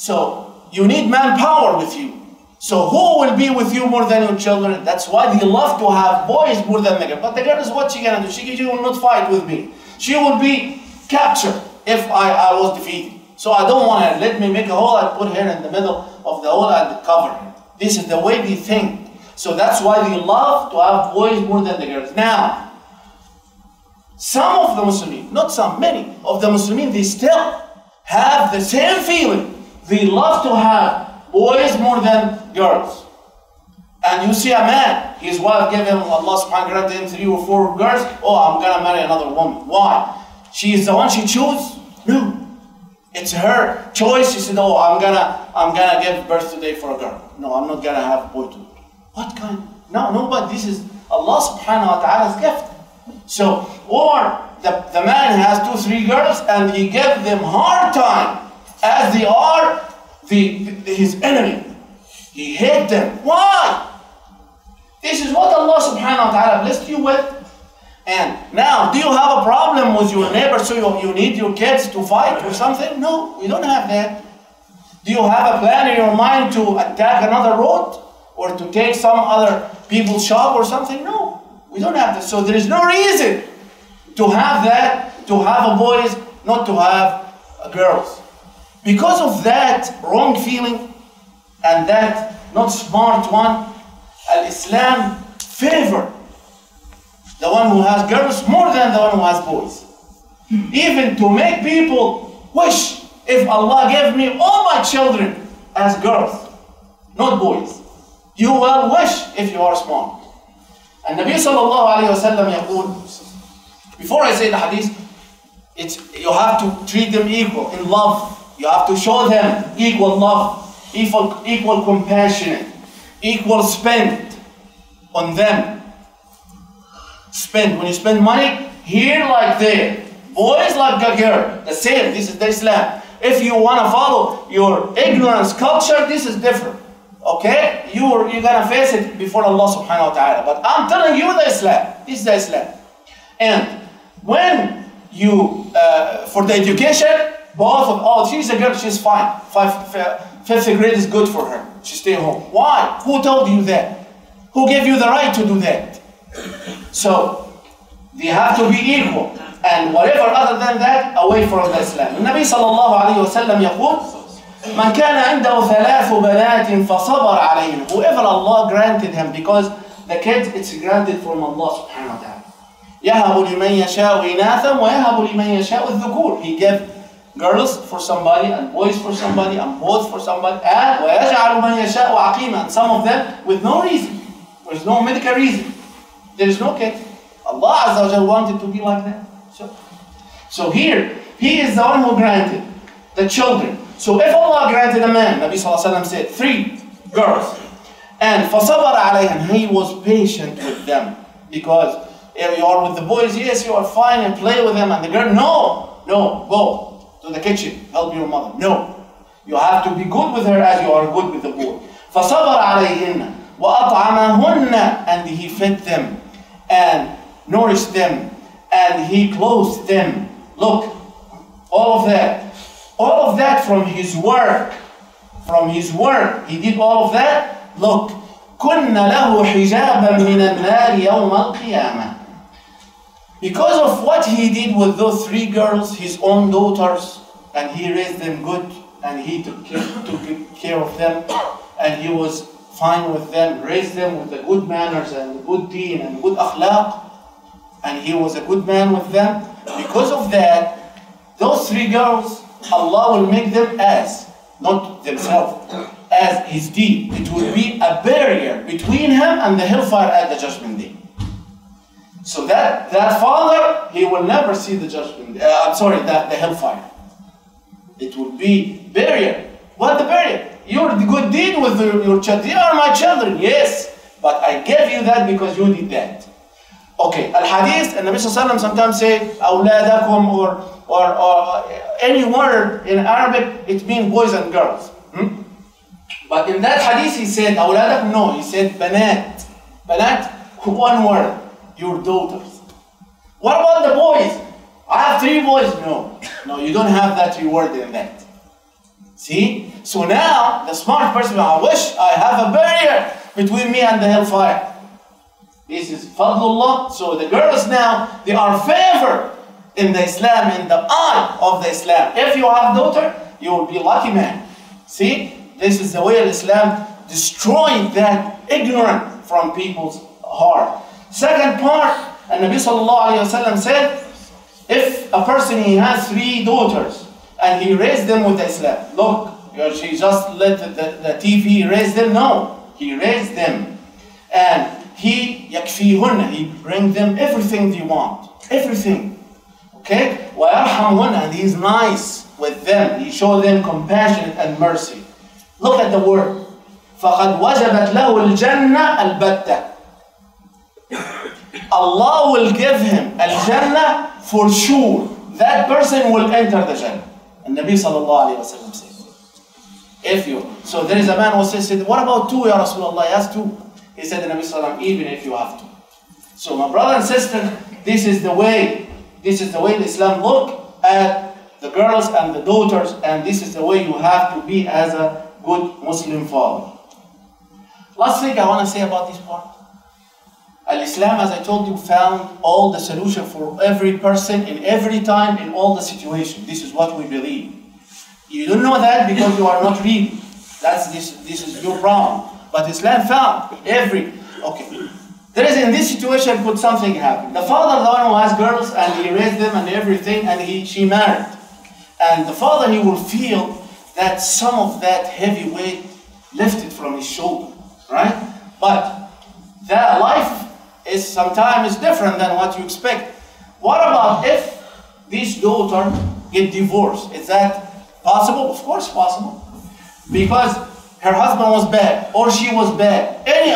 So you need manpower with you. So who will be with you more than your children? That's why they love to have boys more than the girl. But the girl is what she gonna do? She will not fight with me. She will be captured if I was defeated. So I don't want her. Let me make a hole and put her in the middle of the hole and cover her. This is the way they think. So that's why they love to have boys more than the girls. Now, some of the Muslims, not some, many of the Muslims, they still have the same feeling. They love to have boys more than girls. And you see a man, his wife gave him, Allah subhanahu wa ta'ala granted him 3 or 4 girls. Oh, I'm going to marry another woman. Why? She is the one she chose? No. It's her choice. She said, oh, I'm gonna give birth today for a girl. No, I'm not going to have a boy today. What kind? No, but this is Allah subhanahu wa ta'ala's gift. So, or the man has 2, 3 girls and he gives them hard time as they are his enemy. He hates them. Why? This is what Allah subhanahu wa ta'ala blessed you with. And now, do you have a problem with your neighbor so you need your kids to fight or something? No, we don't have that. Do you have a plan in your mind to attack another road? Or to take some other people's shop or something? No, we don't have that. So there is no reason to have that, to have a boys, not to have girls. Because of that wrong feeling and that not smart one, Islam favor the one who has girls more than the one who has boys. Even to make people wish, if Allah gave me all my children as girls, not boys, you will wish if you are smart. And Nabi sallallahu alayhi wa sallam yaqul, before I say the hadith, you have to treat them equal in love. You have to show them equal love, equal compassion, equal spend on them. Spend. When you spend money, here like there. Boys like a girl. The same. This is the Islam. If you want to follow your ignorance culture, this is different. Okay? You're going to face it before Allah subhanahu wa ta'ala. But I'm telling you the Islam. This is the Islam. And when you, for the education, both of, oh, she's a girl, she's fine. 5th grade is good for her. She stay home. Why? Who told you that? Who gave you the right to do that? So, they have to be equal. And whatever other than that, away from the Islam. النبي صلى الله عليه وسلم يقول من كان عنده 3 بنات فصبر عليهن. Whoever Allah granted him, because the kids, it's granted from Allah subhanahu wa ta'ala. يهب لمن يشاء إناثا ويهب لمن يشاء الذكور. He gave girls for somebody and boys for somebody and both for somebody. And ويجعل من يشاء عقيما. And some of them with no reason. There's no medical reason. There is no kid. Allah Azza wa Jalla wanted to be like that. So here, He is the one who granted the children. So if Allah granted a man, Nabi Sallallahu Alaihi Wasallam said, 3 girls, and فَصَبَرَ عَلَيْهِمْ, He was patient with them. Because if you are with the boys, yes, you are fine and play with them, and the girl, no, go to the kitchen, help your mother. No, you have to be good with her as you are good with the boy. فَصَبَرَ عَلَيْهِنَّ وَأَطْعَمَهُنَّ, and He fed them and nourished them and He clothed them. Look, all of that from His work. From His work, He did all of that. Look, كُنَّ لَهُ حِجَابًا مِنَ النَّارِ يَوْمَ الْقِيَامَةِ. Because of what He did with those 3 girls, His own daughters, and He raised them good, and He took care of them, and He was fine with them, raised them with the good manners and good deen and good akhlaq, and He was a good man with them. Because of that, those 3 girls, Allah will make them as, not themselves, as His deed. It will be a barrier between him and the hellfire at the judgment day. So that father, he will never see the judgment, the hellfire. It will be barrier. What the barrier? Your good deed with your children. They are my children, yes, but I gave you that because you did that. Okay, al-hadith, and Nabi Sallallahu Alaihi Wasallam sometimes say, awladakum, or any word in Arabic, it means boys and girls. But in that hadith he said, awladakum, no, he said banat. Banat, one word, your daughters. What about the boys? I have 3 boys. No, you don't have that reward in that. See? So now, the smart person, I wish I have a barrier between me and the hellfire. This is fadlullah. So the girls now, they are favored in the Islam, in the eye of the Islam. If you have a daughter, you will be lucky man. See? This is the way Islam destroyed that ignorance from people's heart. Second part, and Nabi sallallahu alayhi wa sallam said, if a person, he has 3 daughters, and he raised them with Islam. Look, she just let the TV raise them. No, he raised them. And he yakfihunna, he bring them everything they want. Everything. Okay? وَيَرْحَمْهُنَّ, and he's nice with them. He show them compassion and mercy. Look at the word. فَقَدْ وَجَبَتْ لَهُ الْجَنَّةِ الْبَتَّةِ. Allah will give him al-Jannah for sure. That person will enter the Jannah. And Nabi sallallahu alayhi wa sallam said, if you, so there is a man who said, what about 2, Ya Rasulullah? He has 2. He said, Nabi sallallahu even if you have 2. So my brother and sister, this is the way Islam look at the girls and the daughters, and this is the way you have to be as a good Muslim father. Last thing I want to say about this part. Al-Islam, as I told you, found all the solution for every person in every time, in all the situations. This is what we believe. You don't know that because you are not reading. This is your problem. But Islam found every, okay. There is, in this situation, could something happen. The father, the one who has girls, and he raised them and everything, and she married. And the father, he will feel that some of that heavy weight lifted from his shoulder, right? But that life is sometimes different than what you expect. What about if this daughter get divorced? Is that possible? Of course possible. Because her husband was bad, or she was bad, any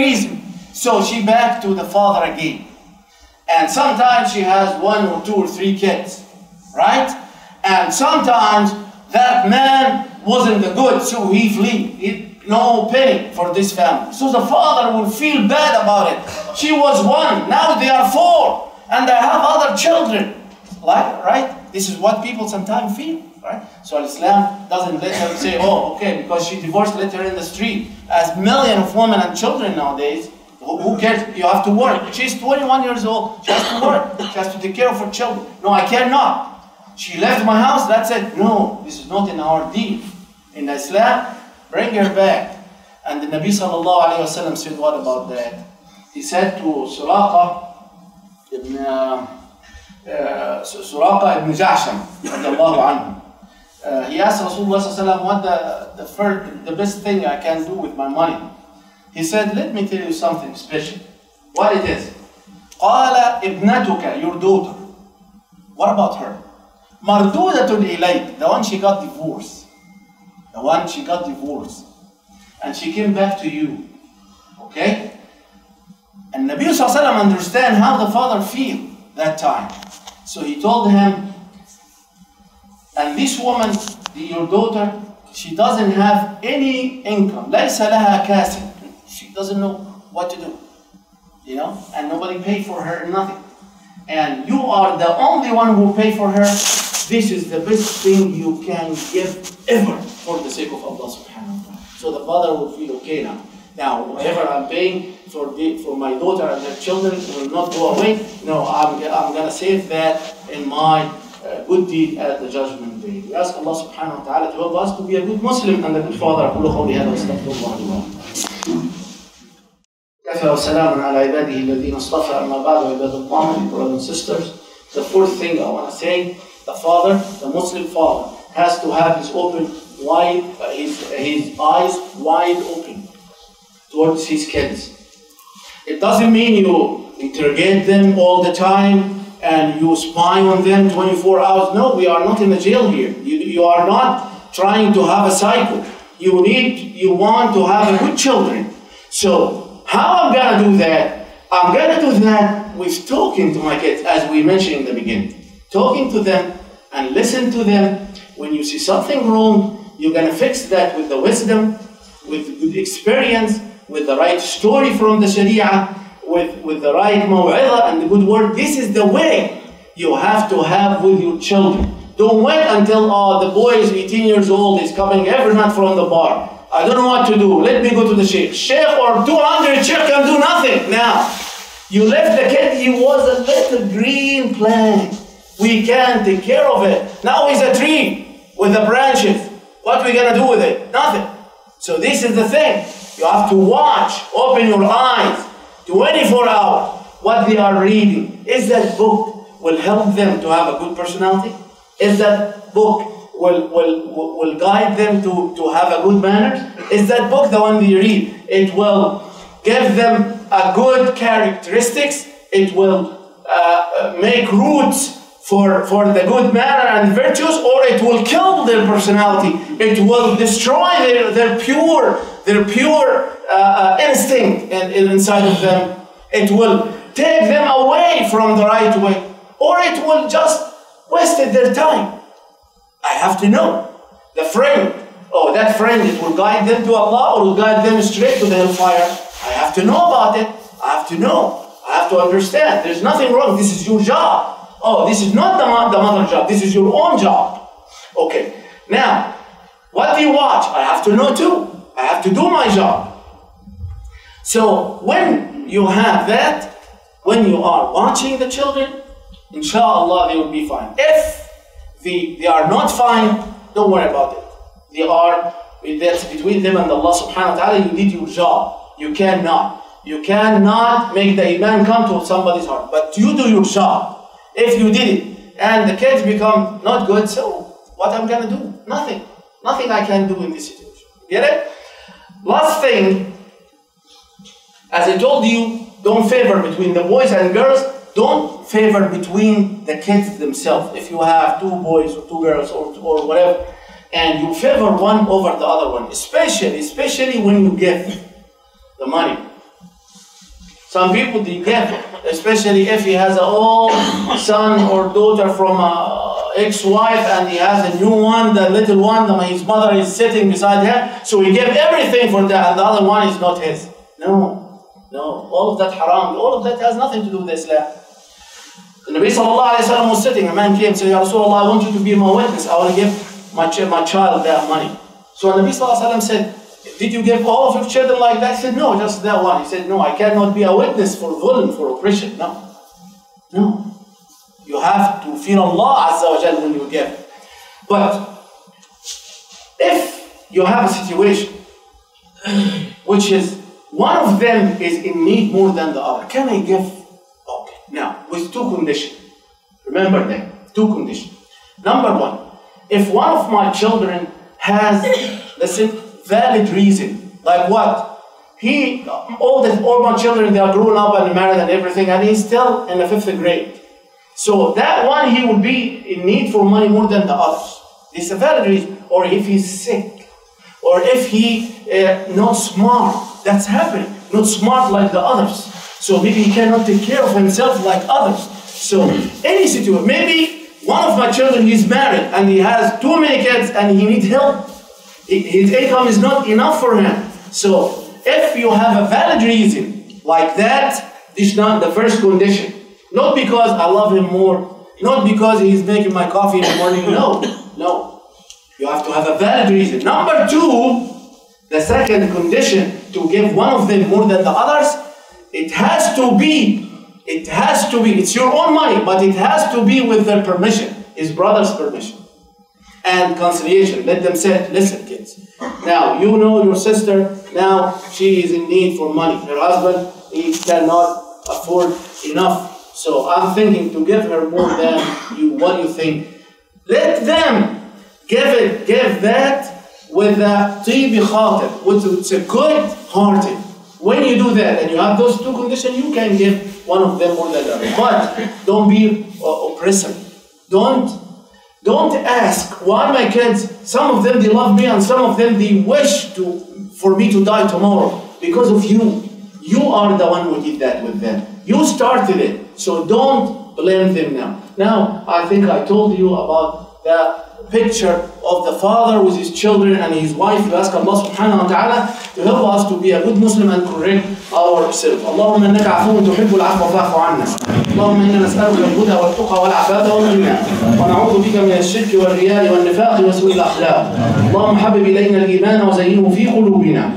reason. So she back to the father again. And sometimes she has 1 or 2 or 3 kids, right? And sometimes that man wasn't the good, so he flee. No penny for this family. So the father will feel bad about it. She was 1, now they are 4, and they have other children. Right? This is what people sometimes feel, right? So Islam doesn't let her say, oh, okay, because she divorced, let her in the street. As millions of women and children nowadays, who cares? You have to work. She's 21 years old. She has to work. She has to take care of her children. No, I cannot. She left my house. That's it. No, this is not in our deen. In Islam, bring her back. And the Nabi sallallahu alayhi wa sallam said, what about that? He said to Suraqa ibn Ja'sham, he asked Rasulullah sallallahu alayhi wa sallam, what the best thing I can do with my money? He said, let me tell you something special. What it is? قال ابنتك, your daughter. What about her? مردودة إليك, the one she got divorced. The one she got divorced. And she came back to you. Okay? And Nabi sallallahu alayhi wa sallam understand how the father feel that time. So he told him, and this woman, your daughter, she doesn't have any income. ليس لها كاسب. She doesn't know what to do, you know, and nobody paid for her, nothing. And you are the only one who paid for her. This is the best thing you can give ever for the sake of Allah subhanahu wa ta'ala. So the father will feel okay now. Now, whatever I'm paying for my daughter and her children will not go away. No, I'm going to save that in my good deed at the judgment day. We ask Allah subhanahu wa ta'ala to help us to be a good Muslim and a good father. وسلام على عباده الذين اصطفى أما بعد عباد الله, brothers and sisters. The fourth thing I want to say, the father, the Muslim father, has to have his eyes wide open towards his kids. It doesn't mean you interrogate them all the time and you spy on them 24 hours. No, we are not in a jail here. You are not trying to have a cycle. You want to have a good children. So how I'm going to do that? I'm going to do that with talking to my kids, as we mentioned in the beginning. Talking to them and listen to them. When you see something wrong, you're going to fix that with the wisdom, with good experience, with the right story from the Sharia, with the right maw'idah and the good word. This is the way you have to have with your children. Don't wait until the boy is 18 years old, is coming every night from the bar. I don't know what to do. Let me go to the sheikh. Sheikh or 200 sheikh can do nothing. Now, you left the kid, he was a little green plant. We can take care of it. Now he's a tree with the branches. What are we going to do with it? Nothing. So this is the thing. You have to watch, open your eyes, 24 hours, what they are reading. Is that book will help them to have a good personality? Is that book will guide them to have a good manners? Is that book the one they read? It will give them a good characteristics. It will make roots for the good manner and virtues, or it will kill their personality. It will destroy their pure instinct inside of them. It will take them away from the right way, or it will just waste their time. I have to know. The friend, that friend, it will guide them to Allah or will guide them straight to the hellfire. I have to know about it. I have to know. I have to understand. There's nothing wrong. This is your job. Oh, this is not the mother's job. This is your own job. Okay. Now, what do you watch? I have to know too. I have to do my job. So, when you have that, when you are watching the children, inshallah, they will be fine. If they are not fine, don't worry about it. That's between them and Allah subhanahu wa ta'ala. You did your job. You cannot make the iman come to somebody's heart. But you do your job. If you did it, and the kids become not good, so what I'm going to do? Nothing. Nothing I can do in this situation. Get it? Last thing, as I told you, don't favor between the boys and girls. Don't favor between the kids themselves. If you have 2 boys or 2 girls or whatever, and you favor one over the other one, especially when you give the money. Some people, they give, especially if he has an old son or daughter from an ex-wife and he has a new one, the little one, his mother is sitting beside him, so he gave everything for that, and the other one is not his. No, all of that haram, all of that has nothing to do with Islam. The Nabi sallallahu alayhi wa sallam was sitting, a man came and said, Ya Rasulullah, I want you to be my witness, I want to give my child that money. So the Nabi sallallahu alayhi wa sallam said, did you give all of your children like that? He said, no, just that one. He said, no, I cannot be a witness for dhulm, for oppression. No. You have to fear Allah Azza wa Jal when you give. But if you have a situation which is one of them is in need more than the other, can I give? Okay. Now, with 2 conditions. Remember that. 2 conditions. Number 1, if one of my children has, listen, valid reason, like what? All my children, they are grown up and married and everything, and he's still in the 5th grade. So that one, he will be in need for money more than the others. It's a valid reason. Or if he's sick, or if he not smart, that's happening. Not smart like the others. So maybe he cannot take care of himself like others. So any situation, maybe one of my children, he's married and he has too many kids and he needs help. His income is not enough for him. So if you have a valid reason like that, this is not the first condition. Not because I love him more, not because he's making my coffee in the morning. No. You have to have a valid reason. Number 2, the second condition to give one of them more than the others, it has to be, it's your own money, but it has to be with their permission, his brother's permission. And conciliation. Let them say, listen kids, now you know your sister, now she is in need for money. Her husband, he cannot afford enough. So I'm thinking to give her more than you. What do you think? Let them give that with a tibi khatir, it's a good hearted. When you do that and you have those 2 conditions, you can give one of them more than the other. But don't be oppressive. Don't ask why my kids, some of them they love me and some of them they wish for me to die tomorrow. Because of you. You are the one who did that with them. You started it. So don't blame them now. Now, I think I told you about the picture of the father with his children and his wife. We ask Allah subhanahu wa ta'ala to help us to be a good Muslim and correct ourselves. اللهم إنك عفو تحب العفو فاعف عنا. اللهم إنا نسألك الهدى والتقى والعفاف والغنى ونعوذ بك من الشرك والرياء والنفاق وسوء الأخلاق. اللهم حبب إلينا الإيمان وزينه في قلوبنا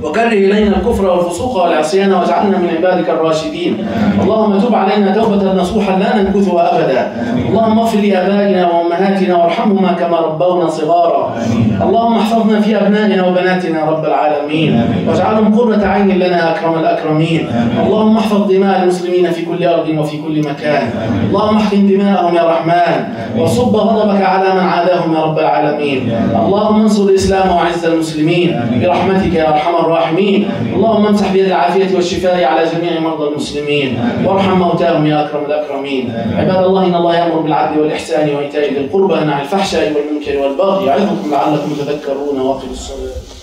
وكره إلينا الكفر والفسوق والعصيان واجعلنا من عبادك الراشدين. اللهم تب علينا توبة نصوحا لا ننكثها أبدا. اللهم اغفر لآبائنا وأمهاتنا وارحمهما كما ربونا صغارا. اللهم احفظنا في أبنائنا وبناتنا رب العالمين واجعلهم قرة عين لنا أكرم الأكرمين. اللهم احفظ دماء المسلمين في كل أرض وفي كل مكان. اللهم احقن دماءهم يا رحمن وصب غضبك على من عاداهم يا رب العالمين. اللهم انصر الإسلام وأعز المسلمين برحمتك يا أرحم الراحمين. اللهم امسح بيد العافية والشفاء على جميع مرضى المسلمين وارحم موتاهم يا أكرم الأكرمين. عباد الله إن الله يأمر بالعدل والإحسان وإيتاء ذي القربى وينهى عن الفحشاء والمنكر والبغي يعظكم لعلكم تذكرون. واقيموا الصلاة.